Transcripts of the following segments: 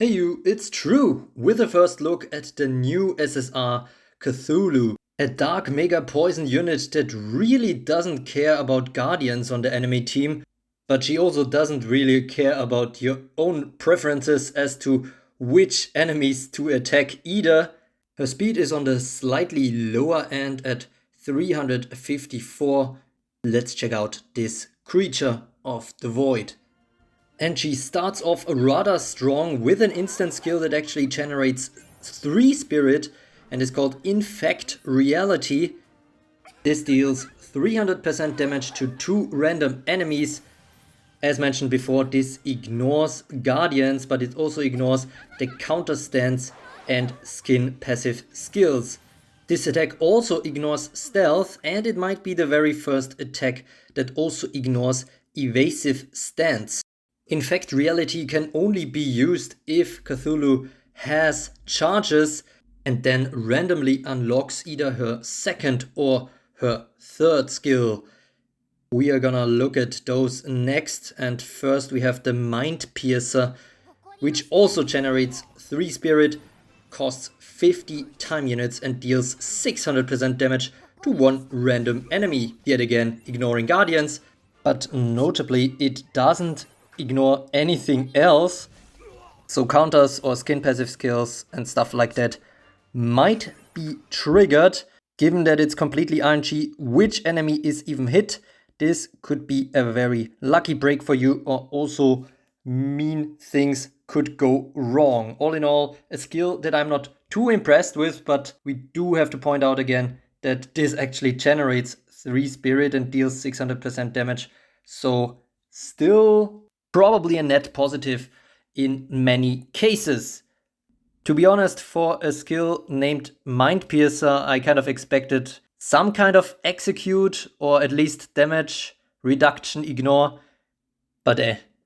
Hey you, it's true! With a first look at the new SSR Cthulhu, a dark mega poison unit that really doesn't care about guardians on the enemy team, but she also doesn't really care about your own preferences as to which enemies to attack either. Her speed is on the slightly lower end at 354. Let's check out this creature of the void. And she starts off rather strong with an instant skill that actually generates 3 spirit and is called Infect Reality. This deals 300% damage to 2 random enemies. As mentioned before, this ignores guardians, but it also ignores the counter stance and skin passive skills. This attack also ignores stealth, and it might be the very first attack that also ignores evasive stance. Infect Reality can only be used if Cthulhu has charges and then randomly unlocks either her second or her third skill. We are gonna look at those next, and first we have the Mind Piercer, which also generates 3 spirit, costs 50 time units and deals 600% damage to 1 random enemy, yet again ignoring guardians, but notably it doesn't ignore anything else, so counters or skin passive skills and stuff like that might be triggered. Given that it's completely RNG which enemy is even hit, this could be a very lucky break for you, or also mean things could go wrong. All in all, a skill that I'm not too impressed with, but we do have to point out again that this actually generates 3 spirit and deals 600% damage, so still probably a net positive in many cases. To be honest, for a skill named Mind Piercer, I kind of expected some kind of execute or at least damage reduction ignore, but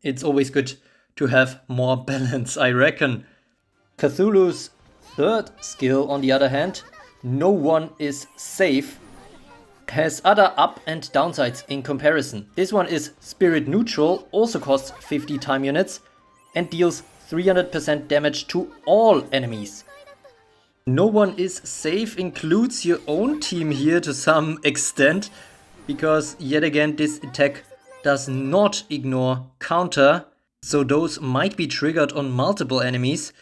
it's always good to have more balance, I reckon. Cthulhu's third skill, on the other hand, No One Is Safe, has other up and downsides in comparison. This one is spirit neutral, also costs 50 time units, and deals 300% damage to all enemies. No One Is Safe includes your own team here to some extent, because yet again this attack does not ignore counter, so those might be triggered on multiple enemies.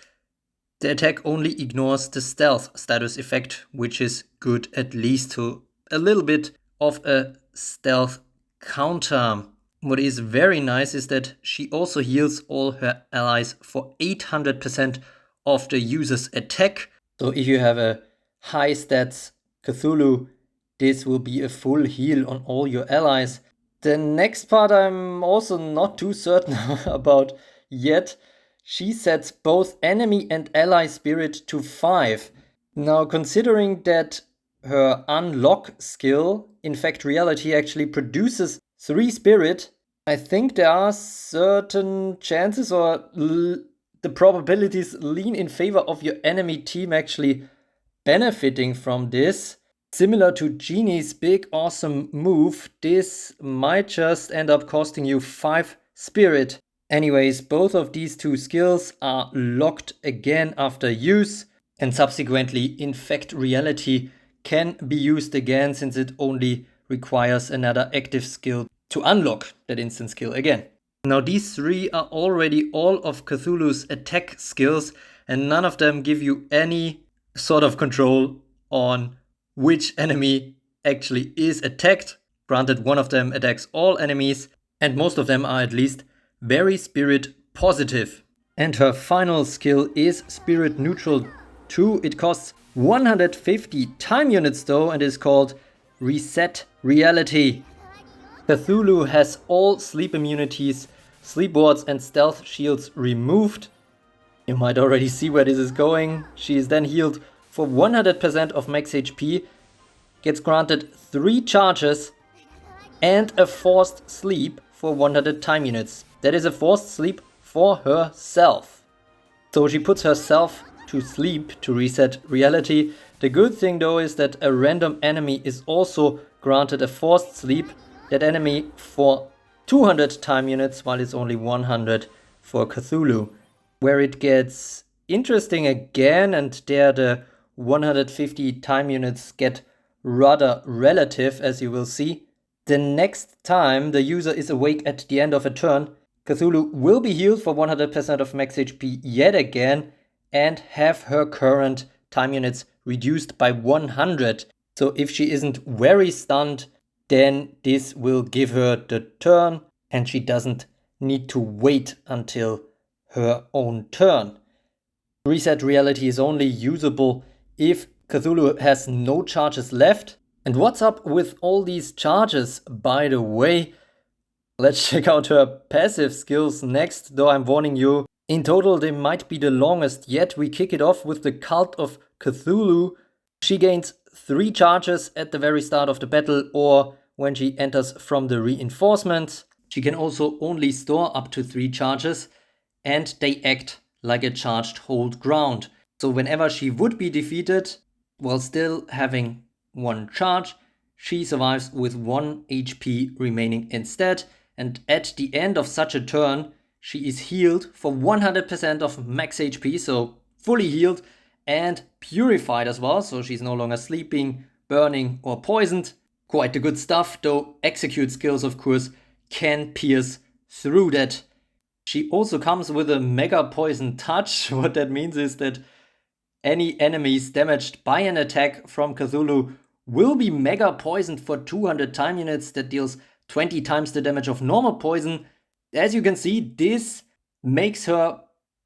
The attack only ignores the stealth status effect, which is good at least to a little bit of a stealth counter. What is very nice is that she also heals all her allies for 800% of the user's attack. So if you have a high stats Cthulhu, this will be a full heal on all your allies. The next part I'm also not too certain about yet. She sets both enemy and ally spirit to 5. Now, considering that her unlock skill, Infect Reality, actually produces 3 spirit, I think there are certain chances, or the probabilities lean in favor of your enemy team actually benefiting from this. Similar to Genie's big awesome move, this might just end up costing you 5 spirit. Anyways, both of these 2 skills are locked again after use, and subsequently Infect Reality can be used again since it only requires another active skill to unlock that instant skill again. Now these 3 are already all of Cthulhu's attack skills, and none of them give you any sort of control on which enemy actually is attacked. Granted, one of them attacks all enemies, and most of them are at least very spirit positive. And her final skill is spirit neutral 2. It costs 150 time units though, and is called Reset Reality. Cthulhu has all sleep immunities, sleep wards and stealth shields removed. You might already see where this is going. She is then healed for 100% of max HP, gets granted 3 charges and a forced sleep for 100 time units. That is a forced sleep for herself. So she puts herself to sleep to reset reality. The good thing though is that a random enemy is also granted a forced sleep. That enemy for 200 time units, while it's only 100 for Cthulhu. where it gets interesting again, and there the 150 time units get rather relative, as you will see. The next time the user is awake at the end of a turn, Cthulhu will be healed for 100% of max HP yet again and have her current time units reduced by 100. So if she isn't very stunned, then this will give her the turn and she doesn't need to wait until her own turn. Reset Reality is only usable if Cthulhu has no charges left. And what's up with all these charges, by the way? Let's check out her passive skills next, though I'm warning you, in total they might be the longest yet. We kick it off with the Cult of Cthulhu. She gains 3 charges at the very start of the battle or when she enters from the reinforcements. She can also only store up to 3 charges and they act like a charged hold ground. So whenever she would be defeated while still having 1 charge, she survives with 1 HP remaining instead. And at the end of such a turn, she is healed for 100% of max HP, so fully healed and purified as well, so she's no longer sleeping, burning or poisoned. Quite the good stuff, though execute skills of course can pierce through that. She also comes with a mega poison touch. What that means is that any enemies damaged by an attack from Cthulhu will be mega poisoned for 200 time units. That deals 20 times the damage of normal poison. As you can see, this makes her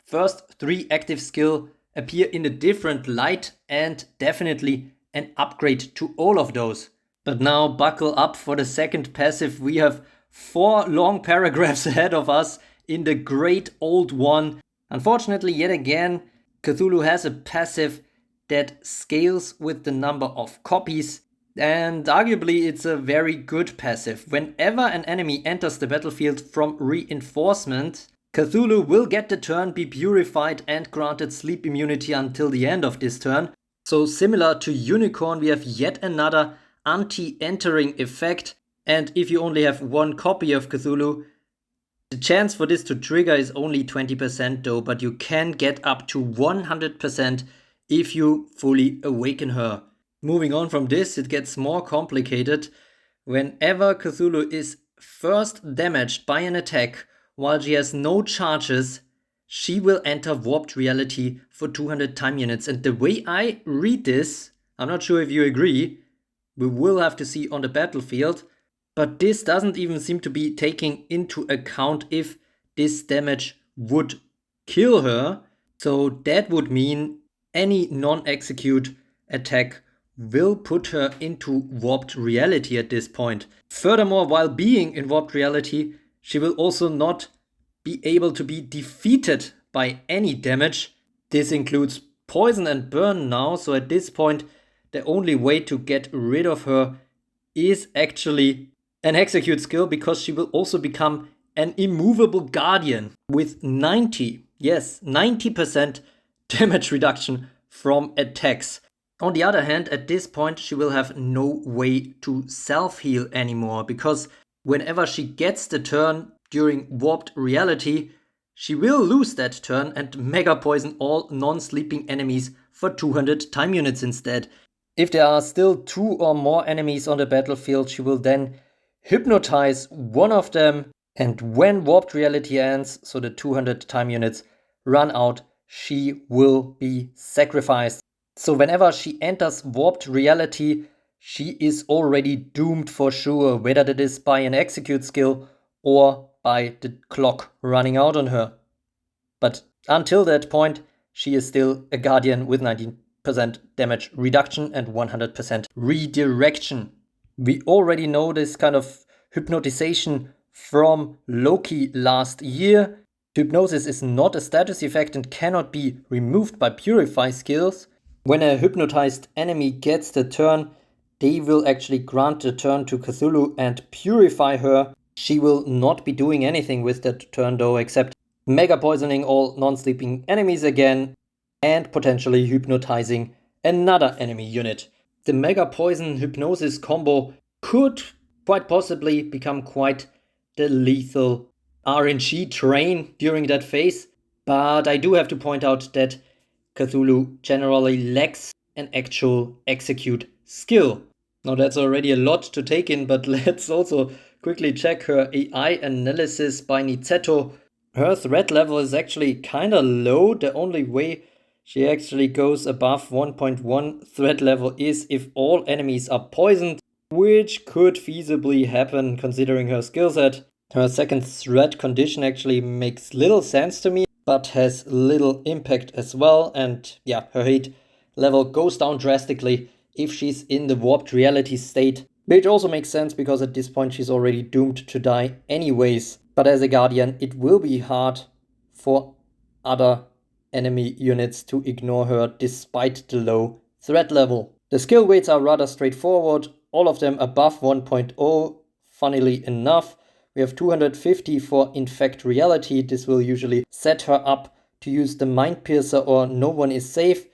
first 3 active skill appear in a different light and definitely an upgrade to all of those. But now buckle up for the second passive. We have 4 long paragraphs ahead of us in the great old one. Unfortunately, yet again, Cthulhu has a passive that scales with the number of copies, and arguably it's a very good passive. Whenever an enemy enters the battlefield from reinforcement, Cthulhu will get the turn, be purified and granted sleep immunity until the end of this turn. So similar to Unicorn, we have yet another anti-entering effect, and if you only have 1 copy of Cthulhu, the chance for this to trigger is only 20% though, but you can get up to 100% if you fully awaken her. Moving on from this, it gets more complicated. Whenever Cthulhu is first damaged by an attack while she has no charges, she will enter Warped Reality for 200 time units. And the way I read this, I'm not sure if you agree, we will have to see on the battlefield, but this doesn't even seem to be taking into account if this damage would kill her. So that would mean any non-execute attack will put her into Warped Reality at this point. Furthermore, while being in Warped Reality, she will also not be able to be defeated by any damage. This includes poison and burn now, so at this point the only way to get rid of her is actually an execute skill, because she will also become an immovable guardian with 90% damage reduction from attacks. On the other hand, at this point she will have no way to self-heal anymore, because whenever she gets the turn during Warped Reality, she will lose that turn and mega poison all non-sleeping enemies for 200 time units instead. If there are still 2 or more enemies on the battlefield, she will then hypnotize one of them, and when Warped Reality ends, so the 200 time units run out, she will be sacrificed. So whenever she enters Warped Reality, she is already doomed for sure, whether that is by an execute skill or by the clock running out on her. But until that point, she is still a guardian with 19% damage reduction and 100% redirection. We already know this kind of hypnotization from Loki last year. Hypnosis is not a status effect and cannot be removed by Purify skills. When a hypnotized enemy gets the turn, they will actually grant the turn to Cthulhu and purify her. She will not be doing anything with that turn though, except mega poisoning all non-sleeping enemies again and potentially hypnotizing another enemy unit. The mega poison hypnosis combo could quite possibly become quite the lethal RNG train during that phase. But I do have to point out that Cthulhu generally lacks an actual execute skill. Now that's already a lot to take in, but let's also quickly check her AI analysis by Nizetto. Her threat level is actually kinda low. The only way she actually goes above 1.1 threat level is if all enemies are poisoned, which could feasibly happen considering her skill set. Her second threat condition actually makes little sense to me, but has little impact as well. And yeah, her hate level goes down drastically if she's in the warped reality state, which also makes sense because at this point she's already doomed to die anyways. But as a guardian, it will be hard for other enemy units to ignore her despite the low threat level. The skill weights are rather straightforward, all of them above 1.0, funnily enough. We have 250 for Infect Reality. This will usually set her up to use the Mind Piercer or No One is Safe.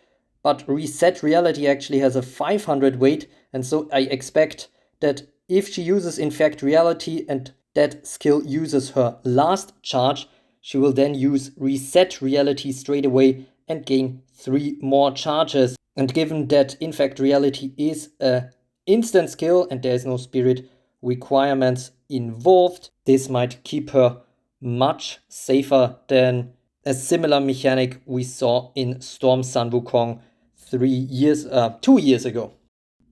But Reset Reality actually has a 500 weight, and so I expect that if she uses Infect Reality and that skill uses her last charge, she will then use Reset Reality straight away and gain 3 more charges. And given that Infect Reality is a instant skill and there is no spirit requirements involved, this might keep her much safer than a similar mechanic we saw in Storm Sun Wukong 2 years ago.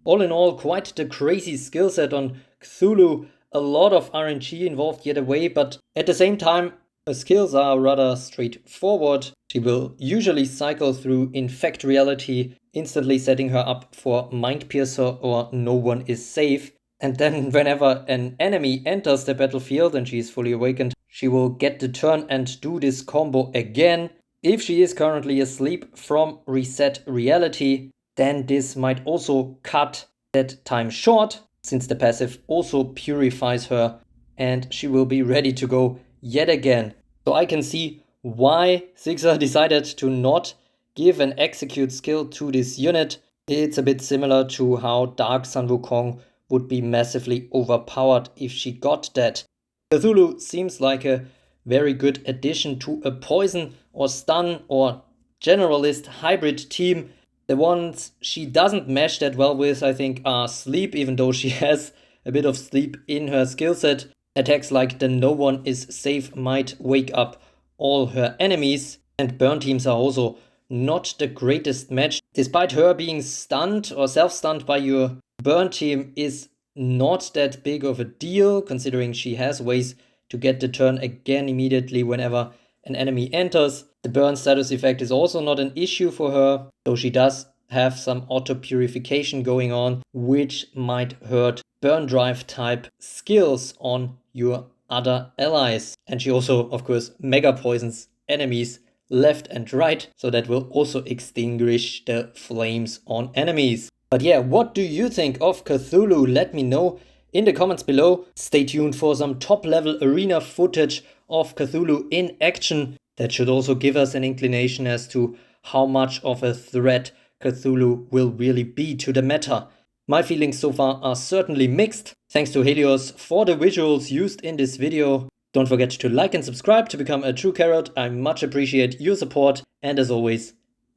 All in all, quite the crazy skill set on Cthulhu. A lot of RNG involved yet away, but at the same time, her skills are rather straightforward. She will usually cycle through Infect Reality, instantly setting her up for Mind Piercer or No One is Safe. And then whenever an enemy enters the battlefield and she is fully awakened, she will get the turn and do this combo again. If she is currently asleep from Reset Reality, then this might also cut that time short, since the passive also purifies her and she will be ready to go yet again. So I can see why Sixer decided to not give an execute skill to this unit. It's a bit similar to how Dark Sun Wukong would be massively overpowered if she got that. Cthulhu seems like a very good addition to a poison or stun or generalist hybrid team. The ones she doesn't mesh that well with, I think, are sleep, even though she has a bit of sleep in her skill set. Attacks like the No One is Safe might wake up all her enemies, and burn teams are also not the greatest match. Despite her being stunned or self-stunned by your burn team is not that big of a deal, considering she has ways to get the turn again immediately whenever an enemy enters. The burn status effect is also not an issue for her, though she does have some auto purification going on, which might hurt burn drive type skills on your other allies. And she also, of course, mega poisons enemies left and right, so that will also extinguish the flames on enemies. But yeah, what do you think of Cthulhu? Let me know in the comments below. Stay tuned for some top level arena footage of Cthulhu in action. That should also give us an inclination as to how much of a threat Cthulhu will really be to the meta. My feelings so far are certainly mixed. Thanks to Helios for the visuals used in this video. Don't forget to like and subscribe to become a true carrot. I much appreciate your support, and as always,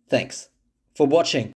thanks for watching.